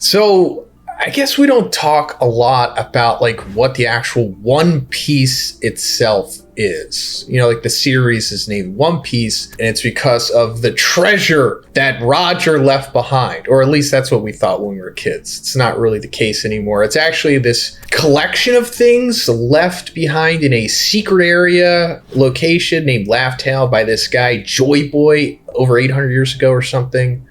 So I guess we don't talk a lot about like what the actual One Piece itself is. You know, like the series is named One Piece, and it's because of the treasure that Roger left behind, or at least that's what we thought when we were kids. It's not really the case anymore. It's actually this collection of things left behind in a secret area location named Laugh Tale by this guy Joy Boy over 800 years ago or something,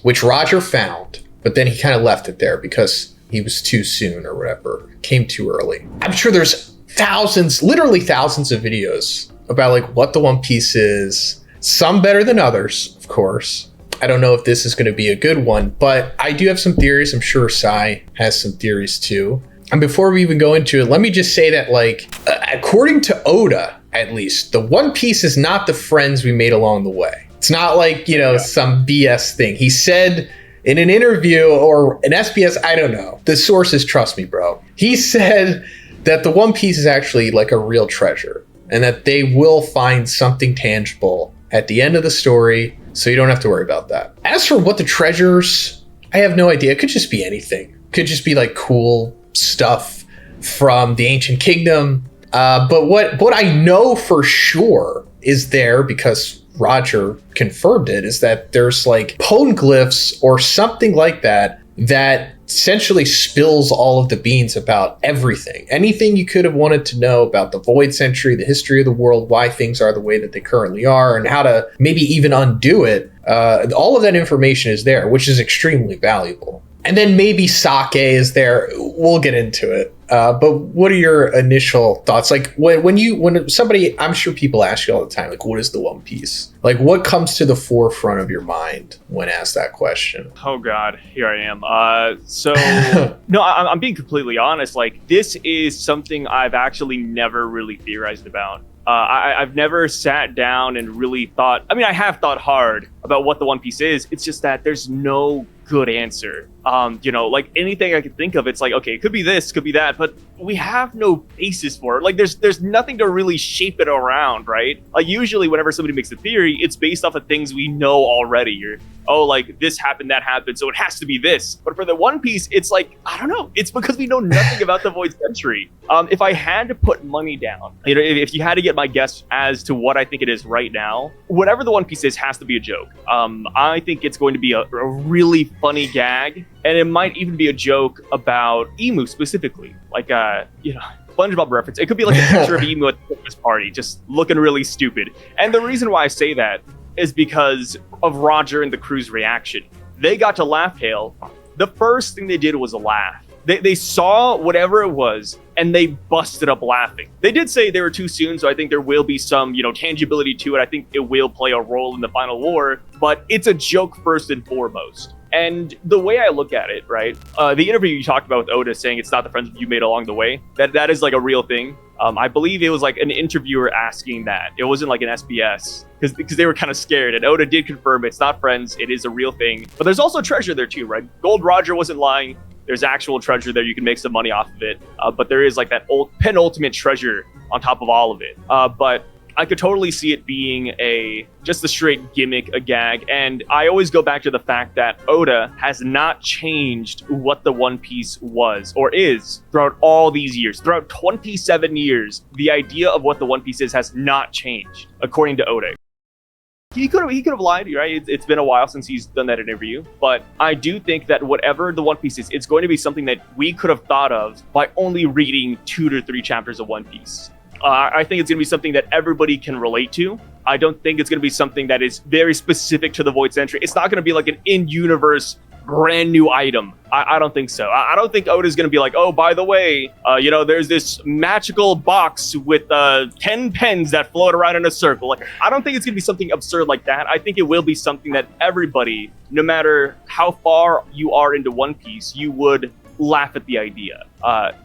which Roger found. But then he kind of left it there because he was too soon or whatever. Came too early. I'm sure there's thousands, literally thousands of videos about like what the One Piece is. Some better than others, of course. I don't know if this is going to be a good one, but I do have some theories. I'm sure Sai has some theories too. And before we even go into it, let me just say that like, according to Oda, at least, the One Piece is not the friends we made along the way. It's not like, you know, some BS thing. He said in an interview or an SBS, I don't know. The sources, trust me, bro. He said that the One Piece is actually like a real treasure and that they will find something tangible at the end of the story, so you don't have to worry about that. As for what the treasures, I have no idea. It could just be anything. It could just be like cool stuff from the ancient kingdom. But what I know for sure is there, because Roger confirmed it, is that there's like poneglyphs or something like that that essentially spills all of the beans about everything. Anything you could have wanted to know about the Void Century, the history of the world, why things are the way that they currently are, and how to maybe even undo it. All of that information is there, which is extremely valuable. And then maybe sake is there. We'll get into it. But what are your initial thoughts? Like when somebody, I'm sure people ask you all the time, like, what is the One Piece? Like, what comes to the forefront of your mind when asked that question? Oh God, here I am. No, I'm being completely honest. Like, this is something I've actually never really theorized about. I've never sat down and really thought. I mean, I have thought hard about what the One Piece is. It's just that there's no good answer. Like anything I could think of, it's like, okay, it could be this, could be that, but we have no basis for it. Like there's nothing to really shape it around, right? Like usually whenever somebody makes a theory, it's based off of things we know already. Like this happened, that happened, so it has to be this. But for the One Piece, it's like, I don't know. It's because we know nothing about the Void Century. If I had to put money down, if you had to get my guess as to what I think it is right now, whatever the One Piece is has to be a joke. I think it's going to be a really funny gag, and it might even be a joke about Emu specifically, like SpongeBob reference. It could be like a picture of Emu at the Christmas party, just looking really stupid. And the reason why I say that is because of Roger and the crew's reaction. They got to Laugh Tale. The first thing they did was laugh. They saw whatever it was, and they busted up laughing. They did say they were too soon, so I think there will be some, tangibility to it. I think it will play a role in the final war, but it's a joke first and foremost. And the way I look at it, right, the interview you talked about with Oda saying it's not the friends you made along the way, that is like a real thing. I believe it was like an interviewer asking that. It wasn't like an SBS, because they were kind of scared. And Oda did confirm it's not friends, it is a real thing. But there's also treasure there too, right? Gold Roger wasn't lying. There's actual treasure there. You can make some money off of it. But there is like that penultimate treasure on top of all of it. But I could totally see it being just a straight gimmick, a gag. And I always go back to the fact that Oda has not changed what the One Piece was or is throughout all these years. Throughout 27 years, the idea of what the One Piece is has not changed, according to Oda. He could have lied, right? It's been a while since he's done that interview, but I do think that whatever the One Piece is, it's going to be something that we could have thought of by only reading 2 to 3 chapters of One Piece. I think it's going to be something that everybody can relate to. I don't think it's going to be something that is very specific to the Void Century. It's not going to be like an in-universe brand new item. I don't think so. I don't think Oda's going to be like, oh, by the way, there's this magical box with 10 pens that float around in a circle. Like, I don't think it's going to be something absurd like that. I think it will be something that everybody, no matter how far you are into One Piece, you would laugh at the idea.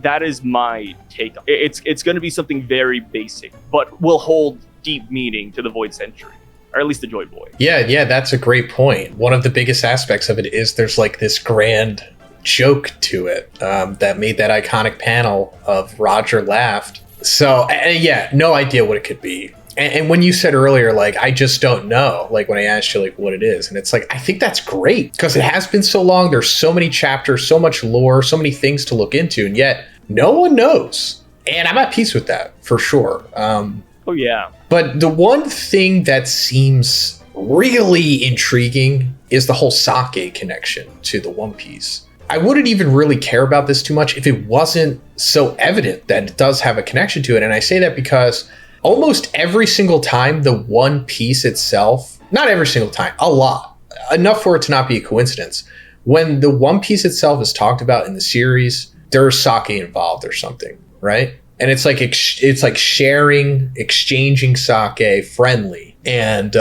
That is my take. It's going to be something very basic, but will hold deep meaning to the Void Century, or at least the Joy Boy. Yeah, that's a great point. One of the biggest aspects of it is there's like this grand joke to it that made that iconic panel of Roger laughed. So yeah, no idea what it could be. And when you said earlier, like, I just don't know, like when I asked you like what it is, and it's like, I think that's great because it has been so long. There's so many chapters, so much lore, so many things to look into, and yet no one knows. And I'm at peace with that for sure. Oh yeah. But the one thing that seems really intriguing is the whole sake connection to the One Piece. I wouldn't even really care about this too much if it wasn't so evident that it does have a connection to it. And I say that because almost every single time the One Piece itself, not every single time, a lot, enough for it to not be a coincidence, when the One Piece itself is talked about in the series, there's sake involved or something, right? And it's like sharing, exchanging sake, friendly. And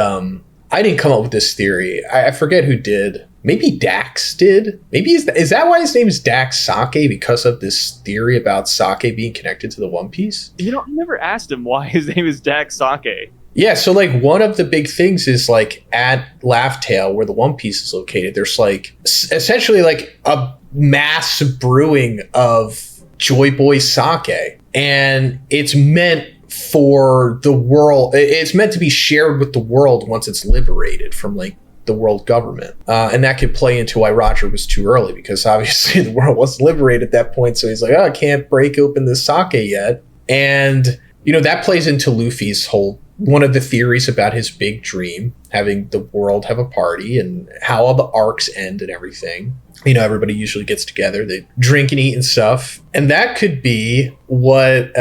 I didn't come up with this theory. I forget who did. Maybe Dax did. Maybe is that why his name is Dax Sake, because of this theory about sake being connected to the One Piece? You know, I never asked him why his name is Dax Sake. Yeah, so like one of the big things is like at Laugh Tale, where the One Piece is located, there's like essentially like a mass brewing of Joy Boy sake, and it's meant for the world. It's meant to be shared with the world once it's liberated from like the world government. And that could play into why Roger was too early, because obviously the world wasn't liberated at that point. So he's like, oh, I can't break open the sake yet. And, you know, that plays into Luffy's whole, one of the theories about his big dream, having the world have a party and how all the arcs end and everything. You know, everybody usually gets together, they drink and eat and stuff. And that could be what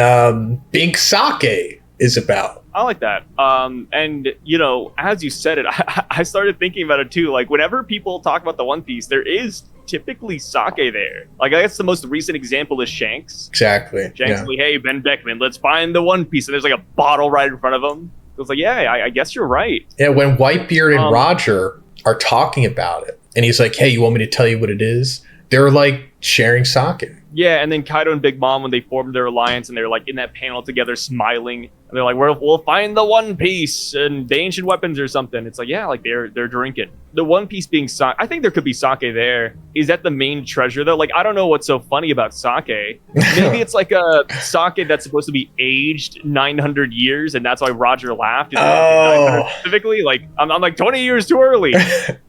Bink Sake is about. I like that. And, you know, as you said it, I started thinking about it too. Like, whenever people talk about the One Piece, there is typically sake there. Like, I guess the most recent example is Shanks. Exactly. Shanks is like, hey, Ben Beckman, let's find the One Piece. And there's like a bottle right in front of him. It was like, yeah, I guess you're right. Yeah, when Whitebeard and Roger are talking about it, and he's like, hey, you want me to tell you what it is? They're like sharing sake. Yeah, and then Kaido and Big Mom, when they formed their alliance and they're like in that panel together smiling, and they're like, we'll find the One Piece and the ancient weapons or something. It's like, yeah, like they're drinking. The One Piece being sake, I think there could be sake there. Is that the main treasure though? Like, I don't know what's so funny about sake. Maybe it's like a sake that's supposed to be aged 900 years, and that's why Roger laughed. Is 900 specifically, like I'm like 20 years too early.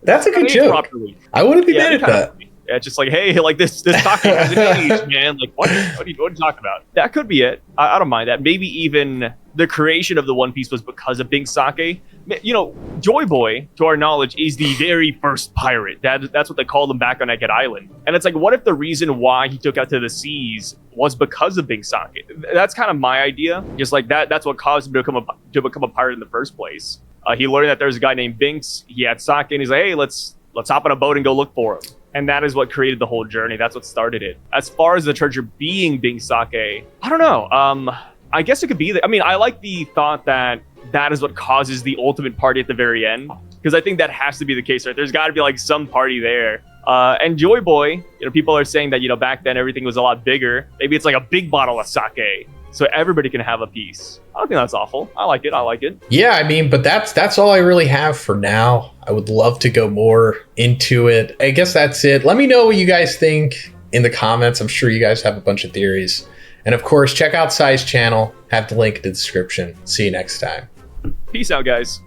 That's a good joke. Properly. I wouldn't be mad at that. Yeah, it's just like, hey, like this sake hasn't aged, man. Like, what are you talking about? That could be it. I don't mind that. Maybe even the creation of the One Piece was because of Big Sake. You know, Joy Boy, to our knowledge, is the very first pirate. That's what they called him back on Naked Island. And it's like, what if the reason why he took out to the seas was because of Big Sake? That's kind of my idea. Just like that's what caused him to become a pirate in the first place. He learned that there's a guy named Binks. He had sake, and he's like, hey, let's hop on a boat and go look for him. And that is what created the whole journey. That's what started it. As far as the treasure being sake, I don't know. I guess it could be that. I mean, I like the thought that that is what causes the ultimate party at the very end, because I think that has to be the case, right? There's got to be like some party there. And Joy Boy, you know, people are saying that, you know, back then everything was a lot bigger. Maybe it's like a big bottle of sake, so everybody can have a piece. I don't think that's awful. I like it. Yeah, I mean, but that's all I really have for now. I would love to go more into it. I guess that's it. Let me know what you guys think in the comments. I'm sure you guys have a bunch of theories. And of course, check out Sai's channel. Have the link in the description. See you next time. Peace out, guys.